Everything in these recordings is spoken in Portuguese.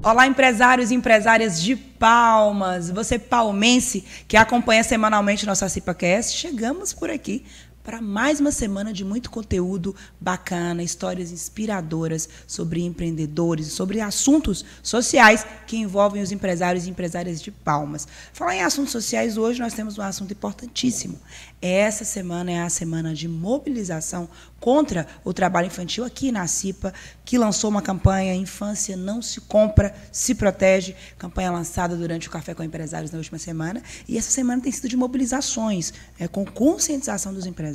Olá, empresários e empresárias de Palmas. Você palmense que acompanha semanalmente nosso AcipaCast, chegamos por aqui para mais uma semana de muito conteúdo bacana, histórias inspiradoras sobre empreendedores, sobre assuntos sociais que envolvem os empresários e empresárias de Palmas. Falar em assuntos sociais, hoje nós temos um assunto importantíssimo. Essa semana é a semana de mobilização contra o trabalho infantil aqui na Acipa, que lançou uma campanha Infância Não Se Compra, Se Protege, campanha lançada durante o Café com Empresários na última semana. E essa semana tem sido de mobilizações, com conscientização dos empresários,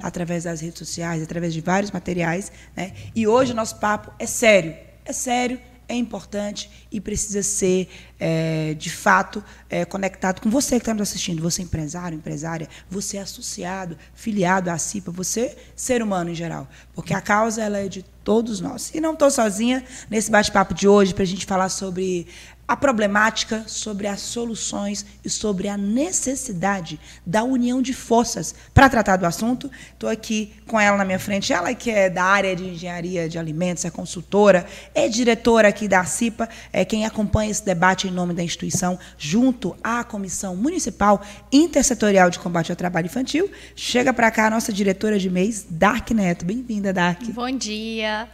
através das redes sociais, através de vários materiais. Né? E hoje o nosso papo é sério, é importante e precisa ser, de fato, conectado com você que está nos assistindo. Você empresário, empresária, você associado, filiado à Acipa, você ser humano em geral. Porque a causa ela é de todos nós. E não estou sozinha nesse bate-papo de hoje para a gente falar sobre a problemática, sobre as soluções e sobre a necessidade da união de forças para tratar do assunto. Estou aqui com ela na minha frente, ela que é da área de engenharia de alimentos, é consultora, é diretora aqui da Acipa, é quem acompanha esse debate em nome da instituição, junto à Comissão Municipal Intersetorial de Combate ao Trabalho Infantil. Chega para cá a nossa diretora de mês, Dark Neto. Bem-vinda, Dark. Bom dia.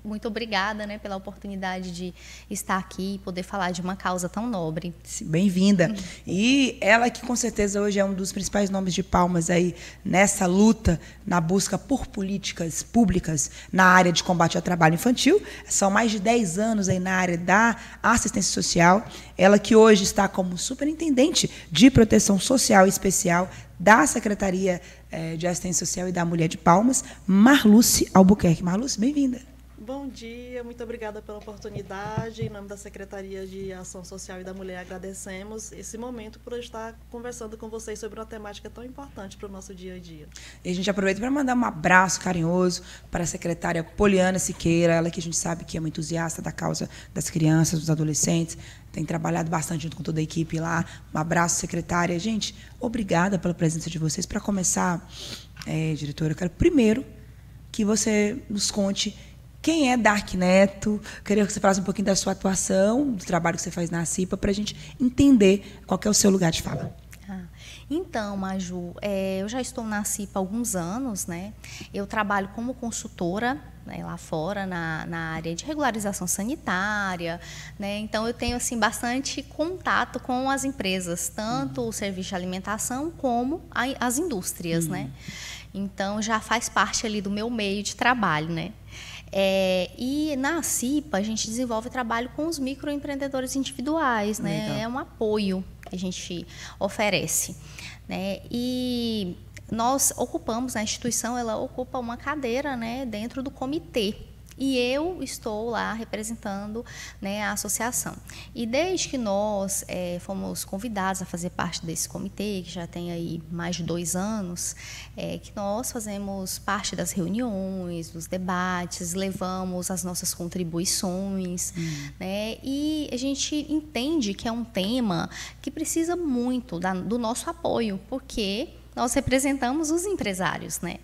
Muito obrigada, né, pela oportunidade de estar aqui e poder falar de uma causa tão nobre. Bem-vinda. E ela que com certeza hoje é um dos principais nomes de Palmas aí nessa luta, na busca por políticas públicas na área de combate ao trabalho infantil. São mais de 10 anos aí na área da assistência social. Ela que hoje está como superintendente de proteção social especial da Secretaria de Assistência Social e da Mulher de Palmas, Marluce Albuquerque. Marluce, bem-vinda. Bom dia, muito obrigada pela oportunidade. Em nome da Secretaria de Ação Social e da Mulher, agradecemos esse momento por estar conversando com vocês sobre uma temática tão importante para o nosso dia a dia. E a gente aproveita para mandar um abraço carinhoso para a secretária Poliana Siqueira, ela que a gente sabe que é uma entusiasta da causa das crianças, dos adolescentes, tem trabalhado bastante junto com toda a equipe lá. Um abraço, secretária. Gente, obrigada pela presença de vocês. Para começar, diretora, eu quero primeiro que você nos conte quem é Dark Neto. Queria que você falasse um pouquinho da sua atuação, do trabalho que você faz na Acipa, para a gente entender qual que é o seu lugar de fala. Então, Maju, eu já estou na Acipa há alguns anos, né? Eu trabalho como consultora, né, lá fora, na área de regularização sanitária, né? Então, eu tenho assim, bastante contato com as empresas, tanto o serviço de alimentação como as indústrias, né? Então, já faz parte ali do meu meio de trabalho, né? E na Acipa a gente desenvolve trabalho com os microempreendedores individuais, né? Legal. É um apoio que a gente oferece, né? E nós ocupamos, a instituição ela ocupa uma cadeira, né, dentro do comitê. E eu estou lá representando, né, a associação. E desde que nós fomos convidados a fazer parte desse comitê, que já tem aí mais de 2 anos, que nós fazemos parte das reuniões, dos debates, levamos as nossas contribuições, né, e a gente entende que é um tema que precisa muito do nosso apoio, porque nós representamos os empresários, né?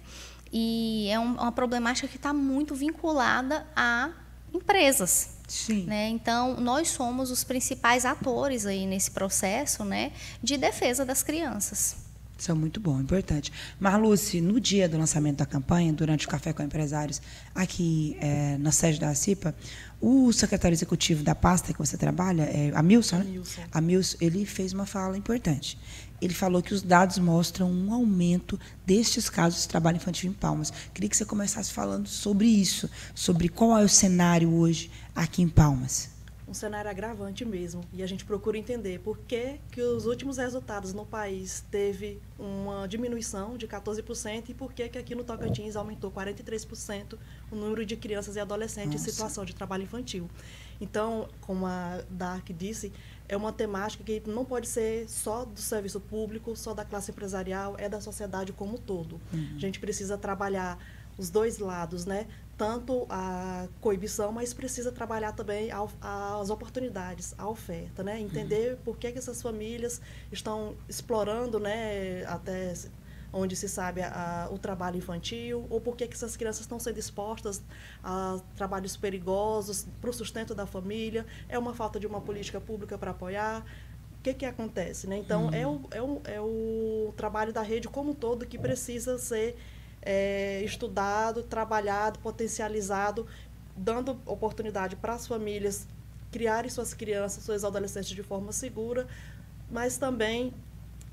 E é uma problemática que está muito vinculada a empresas. Sim. Né? Então, nós somos os principais atores aí nesse processo, né, de defesa das crianças. Isso é muito bom, importante. Marluce, no dia do lançamento da campanha, durante o Café com Empresários, aqui na sede da Acipa, o secretário executivo da pasta que você trabalha, Amilson, né? Amilson, ele fez uma fala importante. Ele falou que os dados mostram um aumento destes casos de trabalho infantil em Palmas. Queria que você começasse falando sobre isso, sobre qual é o cenário hoje aqui em Palmas. Um cenário agravante mesmo, e a gente procura entender por que os últimos resultados no país teve uma diminuição de 14% e por que aqui no Tocantins aumentou 43% o número de crianças e adolescentes em situação de trabalho infantil. Então, como a Dark disse, é uma temática que não pode ser só do serviço público, só da classe empresarial, é da sociedade como um todo. A gente precisa trabalhar os dois lados, né? Tanto a coibição, mas precisa trabalhar também as oportunidades, a oferta, né? Entender por que essas famílias estão explorando, né, até onde se sabe o trabalho infantil, ou por que essas crianças estão sendo expostas a trabalhos perigosos para o sustento da família, é uma falta de uma política pública para apoiar. O que acontece, né? Então, é o trabalho da rede como um todo que precisa ser estudado, trabalhado, potencializado, dando oportunidade para as famílias criarem suas crianças, seus adolescentes de forma segura, mas também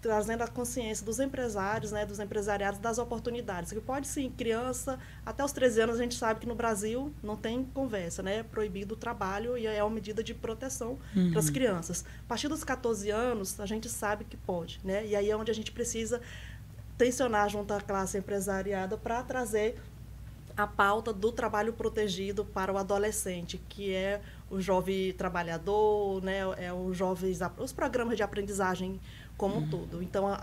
trazendo a consciência dos empresários, né, dos empresariados, das oportunidades. Que pode, sim, criança, até os 13 anos, a gente sabe que no Brasil não tem conversa, né? É proibido o trabalho e é uma medida de proteção para as crianças. A partir dos 14 anos, a gente sabe que pode, né? E aí é onde a gente precisa tensionar junto à classe empresariada para trazer a pauta do trabalho protegido para o adolescente, que é o jovem trabalhador, né? Os programas de aprendizagem como um todo. Então,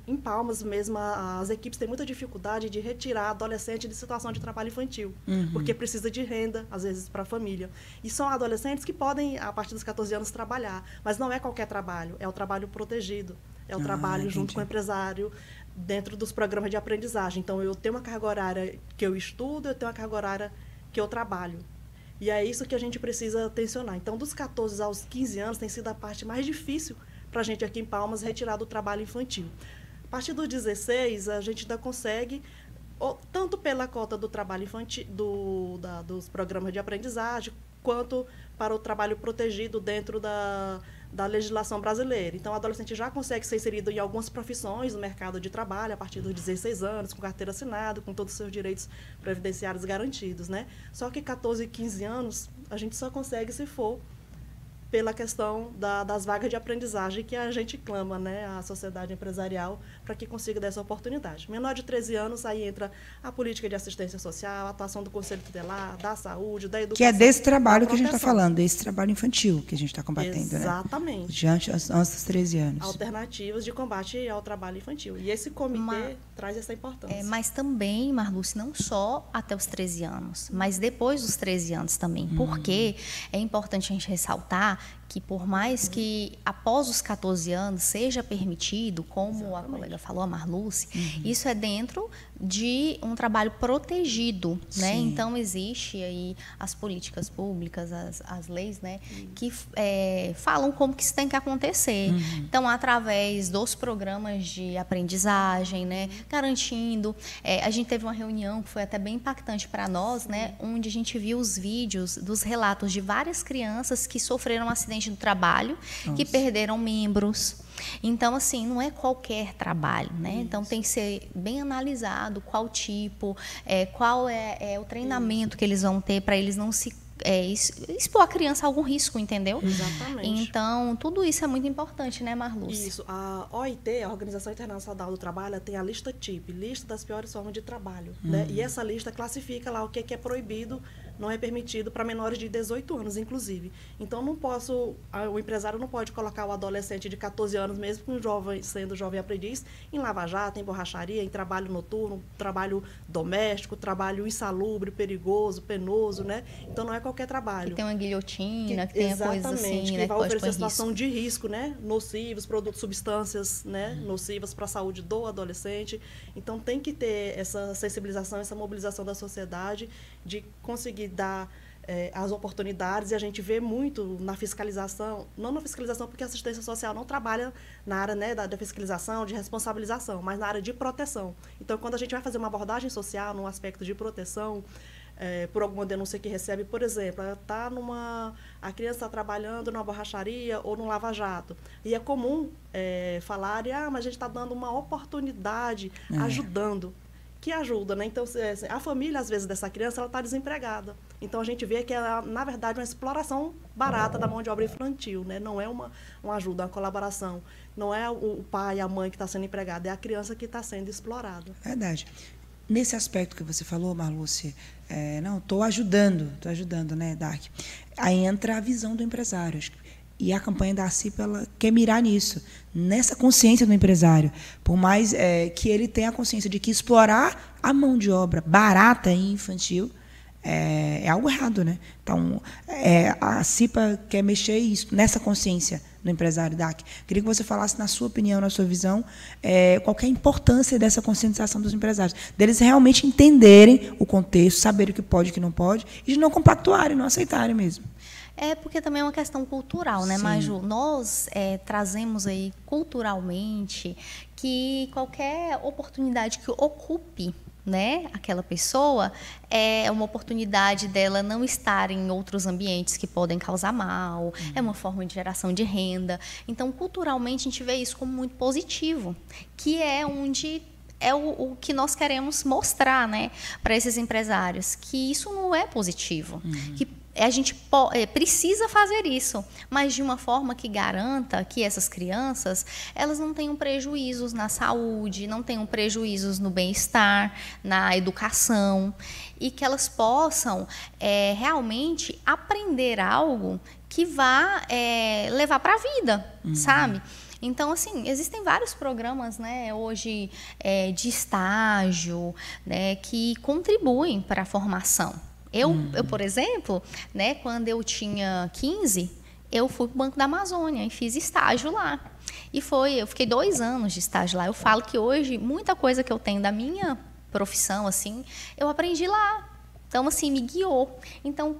em Palmas mesmo, as equipes têm muita dificuldade de retirar adolescente de situação de trabalho infantil, porque precisa de renda, às vezes, para a família. E são adolescentes que podem, a partir dos 14 anos, trabalhar, mas não é qualquer trabalho, é o trabalho protegido, é o trabalho junto com o empresário, dentro dos programas de aprendizagem. Então, eu tenho uma carga horária que eu estudo, eu tenho uma carga horária que eu trabalho. E é isso que a gente precisa tensionar. Então, dos 14 aos 15 anos, tem sido a parte mais difícil para a gente aqui em Palmas retirar do trabalho infantil. A partir dos 16, a gente ainda consegue, tanto pela cota do trabalho infantil, dos programas de aprendizagem, quanto para o trabalho protegido dentro da legislação brasileira. Então, o adolescente já consegue ser inserido em algumas profissões no mercado de trabalho a partir dos 16 anos, com carteira assinada, com todos os seus direitos previdenciários garantidos, né? Só que 14 e 15 anos, a gente só consegue se for pela questão das vagas de aprendizagem que a gente clama, né, a sociedade empresarial, para que consiga dar essa oportunidade. Menor de 13 anos, aí entra a política de assistência social, a atuação do Conselho Tutelar, da saúde, da educação. Que é desse trabalho que a gente está falando, desse trabalho infantil que a gente está combatendo, exatamente, né? Diante antes dos 13 anos. Alternativas de combate ao trabalho infantil. E esse comitê traz essa importância. Mas também, Marluce, não só até os 13 anos, mas depois dos 13 anos também. Porque é importante a gente ressaltar que, por mais que após os 14 anos seja permitido, como a colega falou, a Marluce, isso é dentro de um trabalho protegido, né? Então, existe aí as políticas públicas, as leis, né, que falam como que isso tem que acontecer. Então, através dos programas de aprendizagem, né, garantindo... a gente teve uma reunião que foi até bem impactante para nós, né, onde a gente viu os vídeos dos relatos de várias crianças que sofreram um acidente do trabalho, que perderam membros. Então, assim, não é qualquer trabalho, né? Então, tem que ser bem analisado qual tipo, qual é o treinamento que eles vão ter para eles não se expor a criança a algum risco, entendeu? Exatamente. Então, tudo isso é muito importante, né, Marluce? Isso. A OIT, a Organização Internacional do Trabalho, tem a lista TIP, lista das piores formas de trabalho, né? E essa lista classifica lá o que é proibido, não é permitido para menores de 18 anos, inclusive. Então, o empresário não pode colocar o adolescente de 14 anos, mesmo com sendo jovem aprendiz, em lava-jato, em borracharia, em trabalho noturno, trabalho doméstico, trabalho insalubre, perigoso, penoso, né? Então, não é qualquer trabalho. Que tem uma guilhotina, que tem coisas assim, que né, vai que oferecer situação de risco, né? Nocivos, produtos, substâncias, né? Nocivas para a saúde do adolescente. Então, tem que ter essa sensibilização, essa mobilização da sociedade de conseguir dar as oportunidades, e a gente vê muito na fiscalização, não na fiscalização porque a assistência social não trabalha na área, né, da fiscalização, de responsabilização, mas na área de proteção. Então, quando a gente vai fazer uma abordagem social no aspecto de proteção, por alguma denúncia que recebe, por exemplo, a criança está trabalhando numa borracharia ou num lava-jato, e é comum falar, mas a gente está dando uma oportunidade, ajudando. Que ajuda, né? Então, a família, às vezes, dessa criança, ela está desempregada. Então, a gente vê que é, na verdade, uma exploração barata da mão de obra infantil, né? Não é uma ajuda, uma colaboração. Não é o pai, a mãe que está sendo empregada, é a criança que está sendo explorada. Verdade. Nesse aspecto que você falou, Marluce, não, estou ajudando, né, Dark? Aí entra a visão do empresário. E a campanha da CIPA, ela quer mirar nisso, nessa consciência do empresário. Por mais que ele tenha a consciência de que explorar a mão de obra barata e infantil é algo errado, né? Então, a CIPA quer mexer isso, nessa consciência do empresário, DAC. Queria que você falasse, na sua opinião, na sua visão, qual que é a importância dessa conscientização dos empresários, deles realmente entenderem o contexto, saberem o que pode e o que não pode, e de não compactuarem, não aceitarem mesmo. É porque também é uma questão cultural, né, Maju? Nós trazemos aí culturalmente que qualquer oportunidade que ocupe, né, aquela pessoa, é uma oportunidade dela não estar em outros ambientes que podem causar mal, é uma forma de geração de renda. Então, culturalmente, a gente vê isso como muito positivo, que é onde é o que nós queremos mostrar, né, para esses empresários, que isso não é positivo, que a gente precisa fazer isso, mas de uma forma que garanta que essas crianças elas não tenham prejuízos na saúde, não tenham prejuízos no bem-estar, na educação, e que elas possam realmente aprender algo que vá levar para a vida, sabe? Então, assim, existem vários programas, né, hoje de estágio, né, que contribuem para a formação. Eu, por exemplo, né, quando eu tinha 15, eu fui para o Banco da Amazônia e fiz estágio lá. Eu fiquei 2 anos de estágio lá. Eu falo que hoje, muita coisa que eu tenho da minha profissão, assim, eu aprendi lá. Então, assim, me guiou. Então,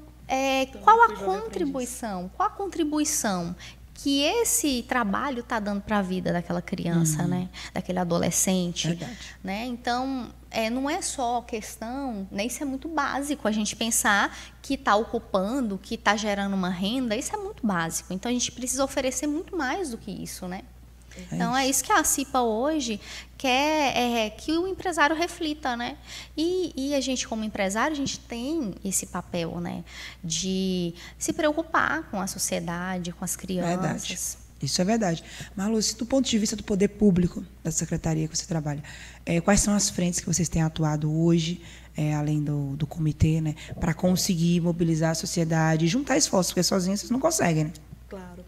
qual a contribuição? Qual a contribuição que esse trabalho está dando para a vida daquela criança, né? Daquele adolescente. Verdade. Né? Então, não é só questão, né? Isso é muito básico, a gente pensar que está ocupando, que está gerando uma renda, isso é muito básico. Então, a gente precisa oferecer muito mais do que isso, né? Então, é isso que a CIPA hoje quer que o empresário reflita, né? E a gente, como empresário, a gente tem esse papel, né? De se preocupar com a sociedade, com as crianças. Verdade. Isso é verdade. Marluce, do ponto de vista do poder público da secretaria que você trabalha, quais são as frentes que vocês têm atuado hoje, além do comitê, né? Para conseguir mobilizar a sociedade e juntar esforços, porque sozinhos vocês não conseguem, né? Claro.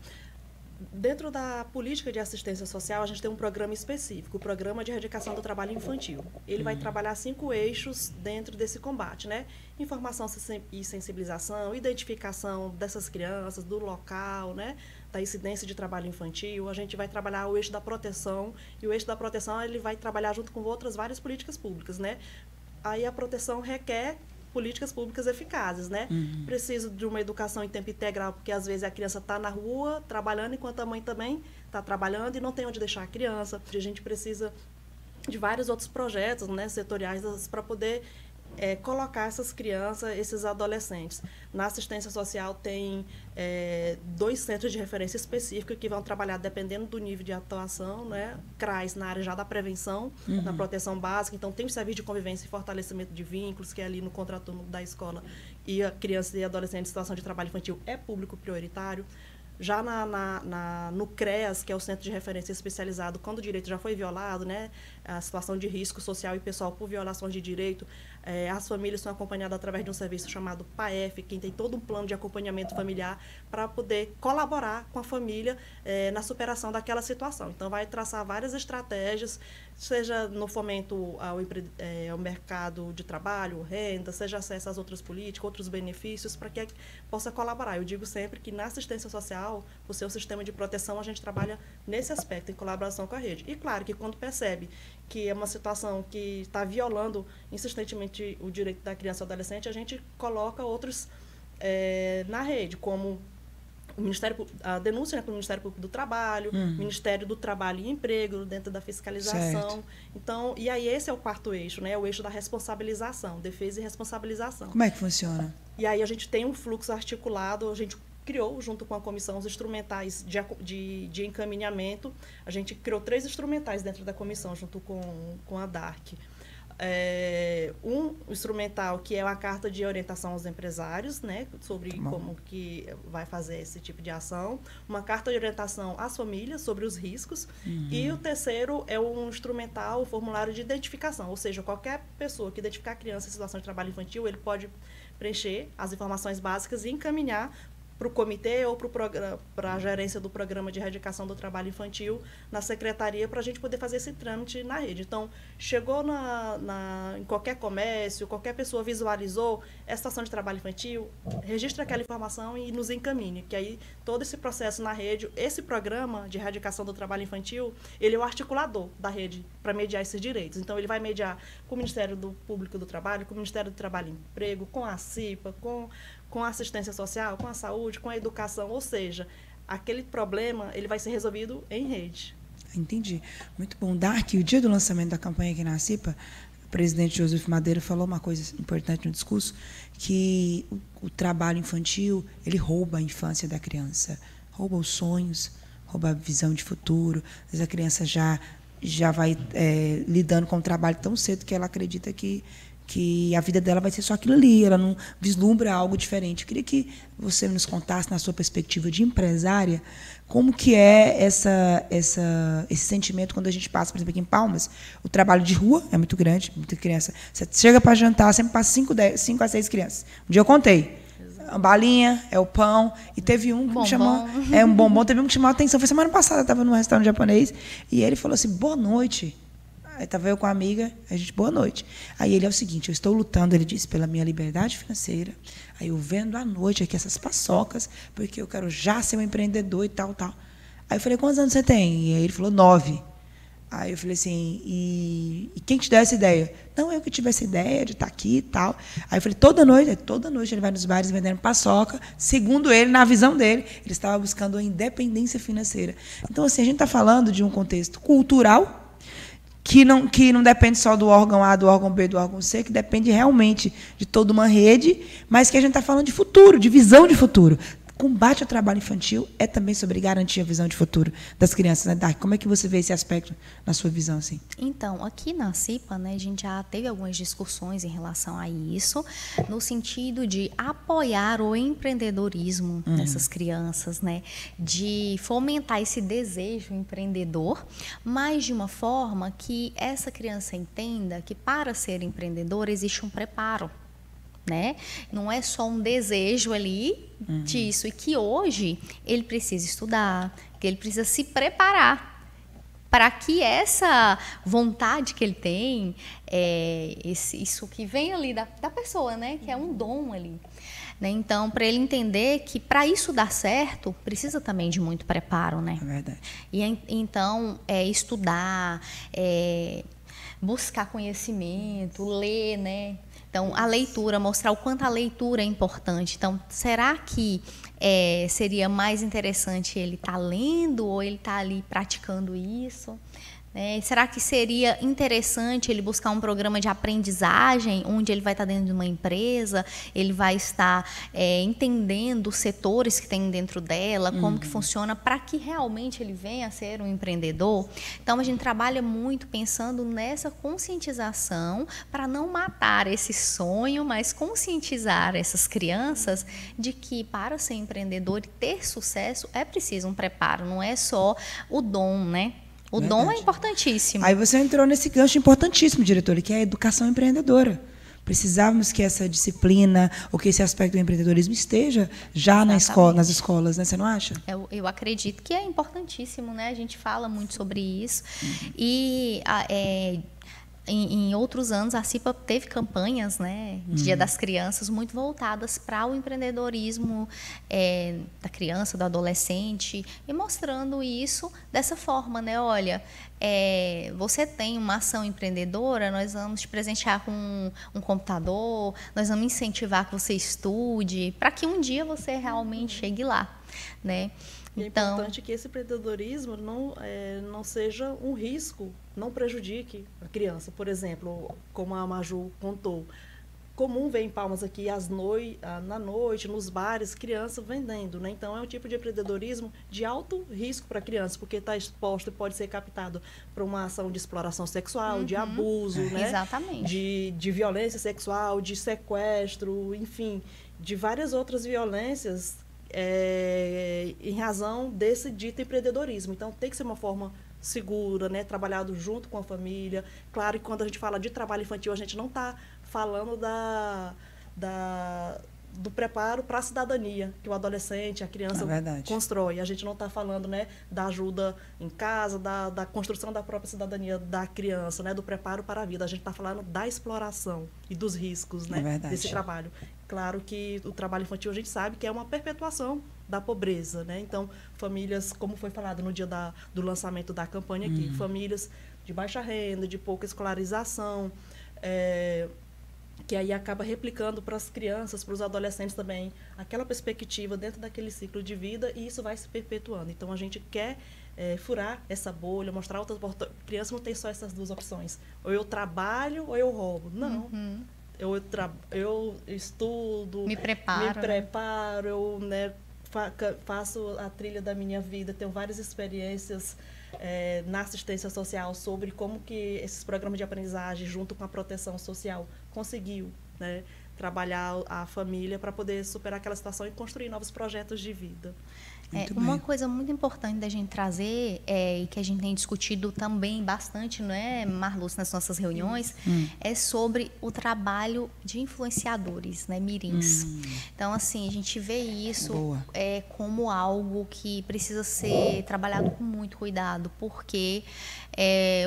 Dentro da política de assistência social, a gente tem um programa específico, o Programa de Erradicação do Trabalho Infantil. Ele vai trabalhar 5 eixos dentro desse combate, né? Informação e sensibilização, identificação dessas crianças, do local, né? Da incidência de trabalho infantil. A gente vai trabalhar o eixo da proteção, e o eixo da proteção ele vai trabalhar junto com outras várias políticas públicas, né? Aí a proteção requer políticas públicas eficazes, né? Preciso de uma educação em tempo integral, porque às vezes a criança está na rua trabalhando, enquanto a mãe também está trabalhando e não tem onde deixar a criança. A gente precisa de vários outros projetos, né, setoriais para poder colocar essas crianças, esses adolescentes. Na assistência social tem 2 centros de referência específicos que vão trabalhar dependendo do nível de atuação, né? CRAS na área já da prevenção, na proteção básica. Então, tem o serviço de convivência e fortalecimento de vínculos, que é ali no contraturno da escola, e a criança e adolescente em situação de trabalho infantil é público prioritário. Já no CREAS, que é o Centro de Referência Especializado, quando o direito já foi violado, né, a situação de risco social e pessoal por violações de direito, as famílias são acompanhadas através de um serviço chamado PAEF, que tem todo um plano de acompanhamento familiar para poder colaborar com a família na superação daquela situação. Então, vai traçar várias estratégias, seja no fomento ao mercado de trabalho, renda, seja acesso às outras políticas, outros benefícios, para que possa colaborar. Eu digo sempre que na assistência social, o seu sistema de proteção, a gente trabalha nesse aspecto, em colaboração com a rede. E, claro, que quando percebe que é uma situação que está violando insistentemente o direito da criança e adolescente, a gente coloca outros na rede, como a denúncia, né, para o Ministério Público do Trabalho, Ministério do Trabalho e Emprego, dentro da fiscalização. Certo. Então, e aí esse é o 4º eixo, né, o eixo da responsabilização, defesa e responsabilização. Como é que funciona? E aí a gente tem um fluxo articulado, a gente criou, junto com a comissão, os instrumentais de encaminhamento. A gente criou 3 instrumentais dentro da comissão, junto com a DARC. Um instrumental que é uma carta de orientação aos empresários, né, sobre como que vai fazer esse tipo de ação. Uma carta de orientação às famílias sobre os riscos. E o 3º é um instrumental, o formulário de identificação. Ou seja, qualquer pessoa que identificar a criança em situação de trabalho infantil, ele pode preencher as informações básicas e encaminhar para o comitê ou para a gerência do programa de erradicação do trabalho infantil na secretaria para a gente poder fazer esse trâmite na rede. Então, chegou em qualquer comércio, qualquer pessoa visualizou essa situação de trabalho infantil, registra aquela informação e nos encaminhe, que aí todo esse processo na rede, esse programa de erradicação do trabalho infantil, ele é o articulador da rede para mediar esses direitos. Então, ele vai mediar com o Ministério Público do Trabalho, com o Ministério do Trabalho e Emprego, com a CIPA, com a assistência social, com a saúde, com a educação, ou seja, aquele problema ele vai ser resolvido em rede. Entendi. Muito bom. Dark, o dia do lançamento da campanha aqui na CIPA, o presidente Joseph Madeira falou uma coisa importante no discurso, que o trabalho infantil, ele rouba a infância da criança, rouba os sonhos, rouba a visão de futuro. Às vezes a criança já vai lidando com o trabalho tão cedo que ela acredita que a vida dela vai ser só aquilo ali, ela não vislumbra algo diferente. Eu queria que você nos contasse, na sua perspectiva de empresária, como que é esse sentimento quando a gente passa, por exemplo, aqui em Palmas, o trabalho de rua é muito grande, muita criança. Você chega para jantar, sempre passa 5 a 6 crianças. Um dia eu contei. A balinha, é o pão, e teve um que me chamou... É um bombom, teve um que chamou a atenção. Foi semana passada, eu estava num restaurante japonês, e ele falou assim, boa noite. Aí estava eu com a amiga, a gente, boa noite. Aí ele é o seguinte, eu estou lutando, ele disse, pela minha liberdade financeira. Aí eu vendo à noite aqui essas paçocas, porque eu quero já ser um empreendedor e tal, tal. Aí eu falei, quantos anos você tem? E aí ele falou, 9. Aí eu falei assim, e quem te deu essa ideia? Não, eu que tive essa ideia de estar aqui e tal. Aí eu falei, toda noite ele vai nos bares vendendo paçoca. Segundo ele, na visão dele, ele estava buscando a independência financeira. Então, assim, a gente está falando de um contexto cultural, que não depende só do órgão A, do órgão B, do órgão C, que depende realmente de toda uma rede, mas que a gente está falando de futuro, de visão de futuro. Combate ao trabalho infantil é também sobre garantir a visão de futuro das crianças, né, Dark? Como é que você vê esse aspecto na sua visão, assim? Então, aqui na CIPA, né, a gente já teve algumas discussões em relação a isso, no sentido de apoiar o empreendedorismo dessas crianças, né, de fomentar esse desejo empreendedor, mas de uma forma que essa criança entenda que para ser empreendedor existe um preparo. Né? Não é só um desejo ali disso, e que hoje ele precisa estudar, que ele precisa se preparar para que essa vontade que ele tem, isso que vem ali da pessoa, né? Que é um dom ali. Né? Então, para ele entender que para isso dar certo, precisa também de muito preparo. Né? É verdade. E então, estudar, buscar conhecimento, ler, né? Então, a leitura, mostrar o quanto a leitura é importante. Então, será que seria mais interessante ele estar lendo ou ele estar ali praticando isso? Será que seria interessante ele buscar um programa de aprendizagem, onde ele vai estar dentro de uma empresa, ele vai estar entendendo os setores que tem dentro dela, como que funciona, para que realmente ele venha a ser um empreendedor? Então, a gente trabalha muito pensando nessa conscientização, para não matar esse sonho, mas conscientizar essas crianças de que para ser empreendedor e ter sucesso é preciso um preparo, não é só o dom, né? O dom é importantíssimo. Aí você entrou nesse gancho importantíssimo, diretora, que é a educação empreendedora. Precisávamos que essa disciplina, ou que esse aspecto do empreendedorismo esteja já nas escolas, né? Você não acha? Eu acredito que é importantíssimo, né? A gente fala muito sobre isso. E em outros anos, a CIPA teve campanhas, né, Dia das Crianças, muito voltadas para o empreendedorismo da criança, do adolescente, e mostrando isso dessa forma, né? Olha, você tem uma ação empreendedora, nós vamos te presentear com um computador, nós vamos incentivar que você estude, para que um dia você realmente chegue lá, né? E é importante que esse empreendedorismo não seja um risco, não prejudique a criança. Por exemplo, como a Maju contou, comum ver em Palmas aqui na noite, nos bares, crianças vendendo. Né? Então, é um tipo de empreendedorismo de alto risco para a criança, porque está exposto e pode ser captado para uma ação de exploração sexual, de abuso, né? Exatamente. De violência sexual, de sequestro, enfim, de várias outras violências em razão desse dito empreendedorismo. Então, tem que ser uma forma segura, né? Trabalhado junto com a família. Claro que quando a gente fala de trabalho infantil, a gente não está falando do preparo para a cidadania, que o adolescente, a criança constrói. A gente não está falando, né, da ajuda em casa, da construção da própria cidadania da criança, né, do preparo para a vida. A gente está falando da exploração e dos riscos, né, desse trabalho. Claro que o trabalho infantil a gente sabe que é uma perpetuação da pobreza, né? Então, famílias, como foi falado no dia do lançamento da campanha aqui, famílias de baixa renda, de pouca escolarização, que aí acaba replicando para as crianças, para os adolescentes também, aquela perspectiva dentro daquele ciclo de vida, e isso vai se perpetuando. Então, a gente quer furar essa bolha, mostrar outras oportunidades. Criança não tem só essas duas opções. Ou eu trabalho ou eu roubo. Não. Eu estudo, me preparo, eu, né, faço a trilha da minha vida, tenho várias experiências na assistência social sobre como que esses programas de aprendizagem, junto com a proteção social, conseguiu, né, trabalhar a família para poder superar aquela situação e construir novos projetos de vida. Uma coisa muito importante da gente trazer, e que a gente tem discutido também bastante, não é, Marluce, nas nossas reuniões, é sobre o trabalho de influenciadores, né, mirins. Então, assim, a gente vê isso como algo que precisa ser trabalhado com muito cuidado, porque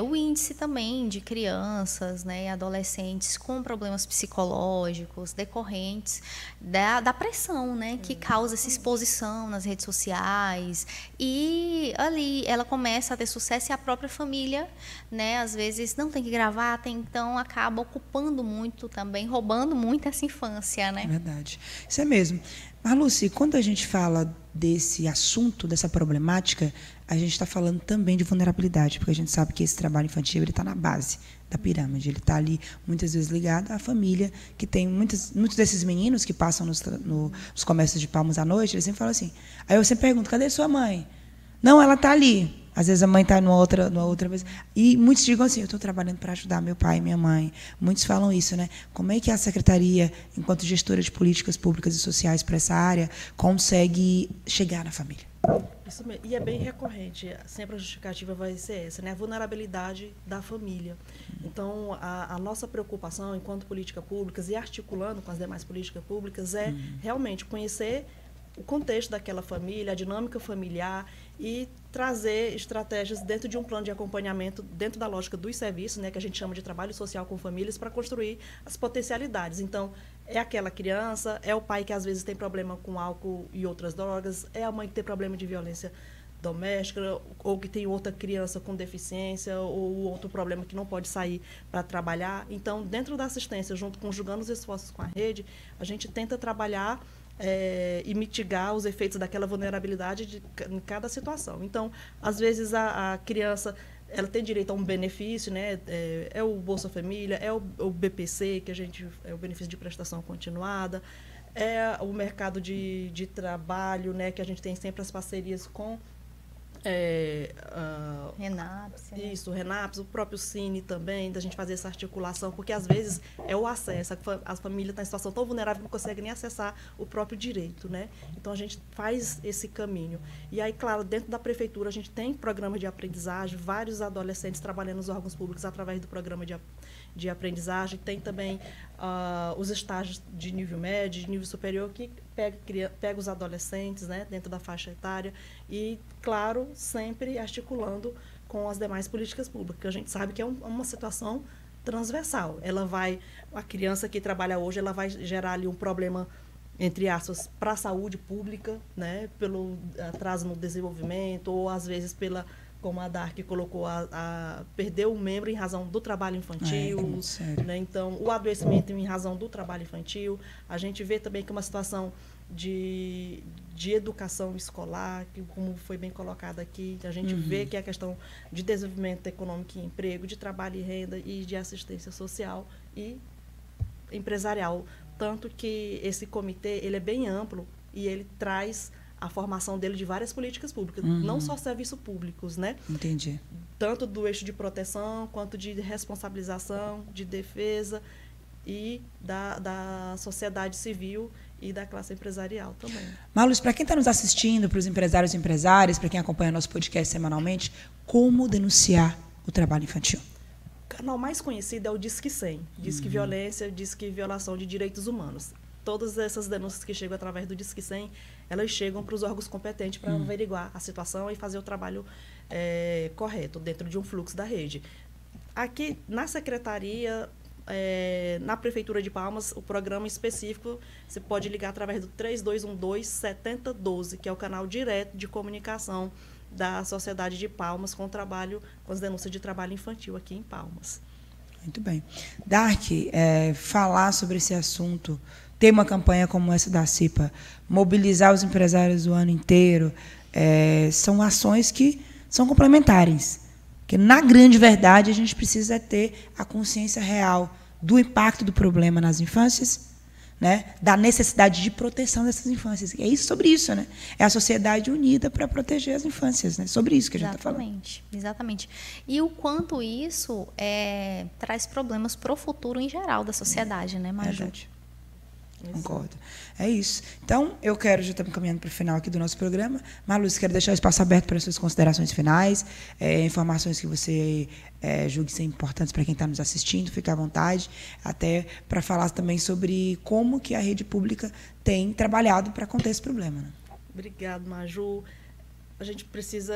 o índice também de crianças, né, adolescentes com problemas psicológicos decorrentes da pressão, né, que causa essa exposição nas redes sociais, e ali ela começa a ter sucesso e a própria família, né, às vezes não tem que gravar, então acaba ocupando muito também, roubando muito essa infância, né? É verdade. Isso é mesmo. Marluce, quando a gente fala desse assunto, dessa problemática, a gente está falando também de vulnerabilidade, porque a gente sabe que esse trabalho infantil está na base da pirâmide, ele está ali muitas vezes ligado à família, que tem muitos desses meninos que passam nos comércios de Palmas à noite, eles sempre falam assim, aí eu sempre pergunto, cadê sua mãe? Não, ela está ali. Às vezes a mãe está numa outra vez. E muitos digam assim, eu estou trabalhando para ajudar meu pai e minha mãe. Muitos falam isso, né? Como é que a Secretaria, enquanto gestora de políticas públicas e sociais para essa área, consegue chegar na família? Isso mesmo. E é bem recorrente. Sempre a justificativa vai ser essa, né? A vulnerabilidade da família. Então, a nossa preocupação, enquanto políticas públicas, e articulando com as demais políticas públicas, é realmente conhecer o contexto daquela família, a dinâmica familiar, e trazer estratégias dentro de um plano de acompanhamento, dentro da lógica dos serviços, né, que a gente chama de trabalho social com famílias, para construir as potencialidades. Então, é aquela criança, é o pai que às vezes tem problema com álcool e outras drogas, é a mãe que tem problema de violência doméstica, ou que tem outra criança com deficiência, ou outro problema que não pode sair para trabalhar. Então, dentro da assistência, junto conjugando os esforços com a rede, a gente tenta trabalhar e mitigar os efeitos daquela vulnerabilidade em cada situação. Então, às vezes, a criança ela tem direito a um benefício, né? É o Bolsa Família, é o BPC, que é o benefício de prestação continuada, é o mercado de trabalho, né? Que a gente tem sempre as parcerias com Renaps, né? Isso, Renaps, o próprio Cine também, da gente fazer essa articulação, porque às vezes é o acesso, a família está em situação tão vulnerável que não consegue nem acessar o próprio direito, né? Então a gente faz esse caminho. E aí, claro, dentro da prefeitura a gente tem programas de aprendizagem, vários adolescentes trabalhando nos órgãos públicos através do programa de aprendizagem, tem também os estágios de nível médio, de nível superior, que pega os adolescentes, né, dentro da faixa etária e, claro, sempre articulando com as demais políticas públicas, porque a gente sabe que é uma situação transversal. A criança que trabalha hoje, ela vai gerar ali um problema, entre aspas, para a saúde pública, né, pelo atraso no desenvolvimento, ou às vezes como a Dark colocou, perder um membro em razão do trabalho infantil, né? Então, o adoecimento em razão do trabalho infantil. A gente vê também que uma situação de educação escolar, que, como foi bem colocado aqui, a gente vê que é a questão de desenvolvimento econômico e emprego, de trabalho e renda e de assistência social e empresarial. Tanto que esse comitê ele é bem amplo e ele traz a formação dele de várias políticas públicas, não só serviços públicos, né? Entendi. Tanto do eixo de proteção, quanto de responsabilização, de defesa e da sociedade civil e da classe empresarial também. Marluce, para quem está nos assistindo, para os empresários e empresárias, para quem acompanha nosso podcast semanalmente, como denunciar o trabalho infantil? O canal mais conhecido é o Disque 100, Disque Violência, Disque Violação de Direitos Humanos. todas essas denúncias que chegam através do Disque 100, elas chegam para os órgãos competentes para averiguar a situação e fazer o trabalho correto, dentro de um fluxo da rede. Aqui, na secretaria, na Prefeitura de Palmas, o programa específico, você pode ligar através do 3212-7012, que é o canal direto de comunicação da Sociedade de Palmas com as denúncias de trabalho infantil aqui em Palmas. Muito bem. Dark, falar sobre esse assunto, ter uma campanha como essa da CIPA, mobilizar os empresários o ano inteiro, são ações que são complementares. Porque, na grande verdade, a gente precisa ter a consciência real do impacto do problema nas infâncias, né, da necessidade de proteção dessas infâncias. É isso, sobre isso, né? É a sociedade unida para proteger as infâncias, né? Sobre isso que a gente está falando. Exatamente, exatamente. E o quanto isso traz problemas para o futuro em geral da sociedade, né, Maju? Verdade. Concordo. É isso. Então, eu quero, já estamos caminhando para o final aqui do nosso programa. Marluz, quero deixar o espaço aberto para as suas considerações finais, informações que você julgue ser importantes para quem está nos assistindo, fique à vontade, até para falar também sobre como que a rede pública tem trabalhado para conter esse problema. Né? Obrigada, Maju. A gente precisa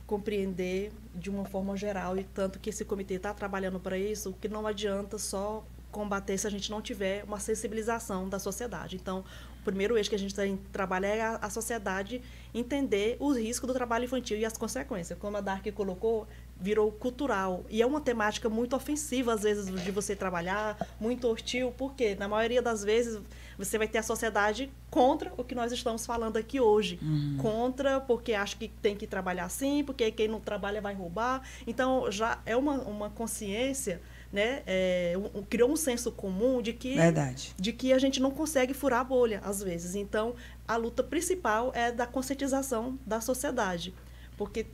compreender de uma forma geral, e tanto que esse comitê está trabalhando para isso, que não adianta só combater se a gente não tiver uma sensibilização da sociedade. Então, o primeiro eixo que a gente tem que trabalhar é a sociedade entender os riscos do trabalho infantil e as consequências. Como a Dark colocou, virou cultural. E é uma temática muito ofensiva, às vezes, de você trabalhar, muito hostil, porque, na maioria das vezes, você vai ter a sociedade contra o que nós estamos falando aqui hoje. Contra, porque acha que tem que trabalhar assim, porque quem não trabalha vai roubar. Então, já é uma consciência, né, criou um senso comum de que a gente não consegue furar a bolha, às vezes. Então, a luta principal é da conscientização da sociedade. Porque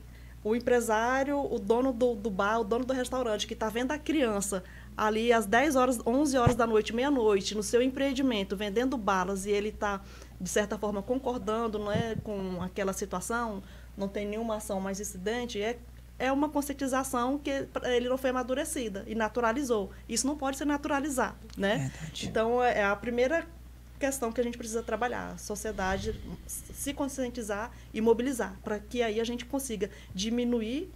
o empresário, o dono do bar, o dono do restaurante, que está vendo a criança ali às 10 horas, 11 horas da noite, meia-noite, no seu empreendimento, vendendo balas, e ele está, de certa forma, concordando, não é, com aquela situação, não tem nenhuma ação mais incidente, é uma conscientização que ele não foi amadurecida e naturalizou. Isso não pode ser naturalizado, né? Então, é a primeira questão que a gente precisa trabalhar, a sociedade se conscientizar e mobilizar, para que aí a gente consiga diminuir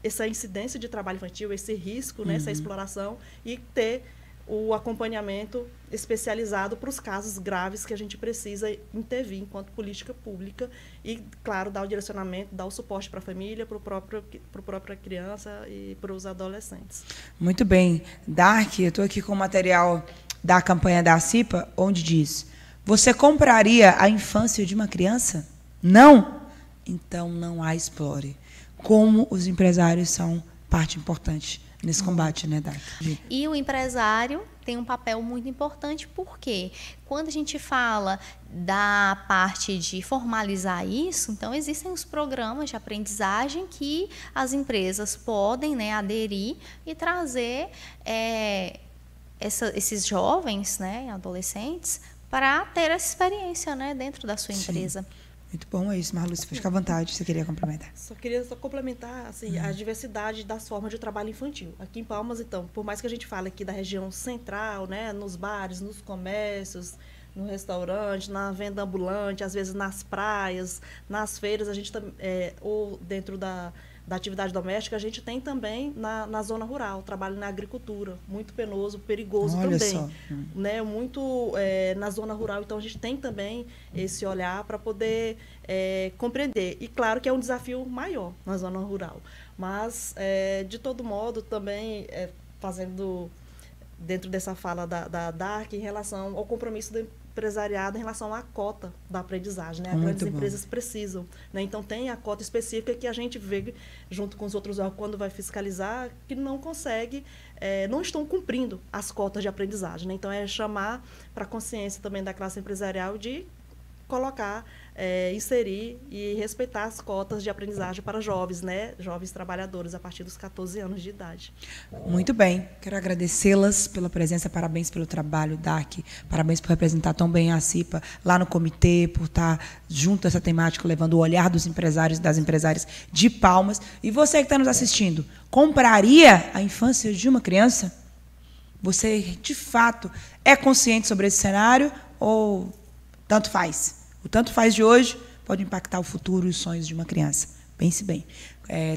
essa incidência de trabalho infantil, esse risco, né, essa exploração, e ter o acompanhamento especializado para os casos graves que a gente precisa intervir enquanto política pública e, claro, dar o direcionamento, dar o suporte para a família, para a própria criança e para os adolescentes. Muito bem. Dark, eu estou aqui com o material da campanha da CIPA, onde diz: você compraria a infância de uma criança? Não? Então não a explore. Como os empresários são parte importante nesse combate, né, Dark? E o empresário tem um papel muito importante, porque quando a gente fala da parte de formalizar isso, então existem os programas de aprendizagem que as empresas podem, né, aderir e trazer esses jovens, né, adolescentes, para ter essa experiência, né, dentro da sua empresa. Muito bom, é isso, Marluz. Fica à vontade, você queria complementar. Queria complementar assim, a diversidade das formas de trabalho infantil. Aqui em Palmas, então, por mais que a gente fale aqui da região central, né, nos bares, nos comércios, no restaurante, na venda ambulante, às vezes nas praias, nas feiras, a gente ou dentro da atividade doméstica, a gente tem também na zona rural, trabalho na agricultura, muito penoso, perigoso. Olha também. Só. Né, muito na zona rural, então a gente tem também esse olhar para poder compreender. E claro que é um desafio maior na zona rural, mas de todo modo também fazendo dentro dessa fala da Dark em relação ao compromisso do empresariado em relação à cota da aprendizagem, né? As grandes empresas precisam, né? Então tem a cota específica que a gente vê junto com os outros órgãos quando vai fiscalizar que não consegue, não estão cumprindo as cotas de aprendizagem, né? Então é chamar para a consciência também da classe empresarial de colocar, inserir e respeitar as cotas de aprendizagem para jovens, né? Jovens trabalhadores a partir dos 14 anos de idade. Muito bem. Quero agradecê-las pela presença, parabéns pelo trabalho, Dark, parabéns por representar tão bem a CIPA lá no comitê, por estar junto a essa temática, levando o olhar dos empresários e das empresárias de Palmas. E você que está nos assistindo, compraria a infância de uma criança? Você, de fato, é consciente sobre esse cenário ou tanto faz? O tanto faz de hoje pode impactar o futuro e os sonhos de uma criança. Pense bem.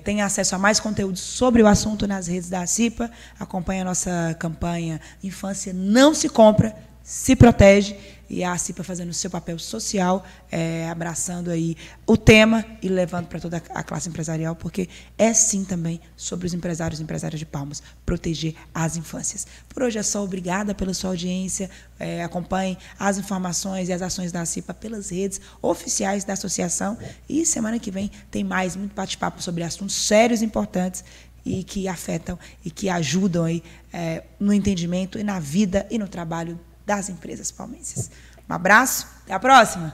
Tenha acesso a mais conteúdo sobre o assunto nas redes da ACIPA. Acompanhe a nossa campanha Infância Não Se Compra, Se Protege. E a ACIPA fazendo o seu papel social, abraçando aí o tema e levando para toda a classe empresarial, porque é sim também sobre os empresários e empresárias de Palmas, proteger as infâncias. Por hoje é só, obrigada pela sua audiência. Acompanhe as informações e as ações da ACIPA pelas redes oficiais da associação. E semana que vem tem mais muito bate-papo sobre assuntos sérios e importantes e que afetam e que ajudam aí, no entendimento e na vida e no trabalho das empresas palmenses. Um abraço, até a próxima!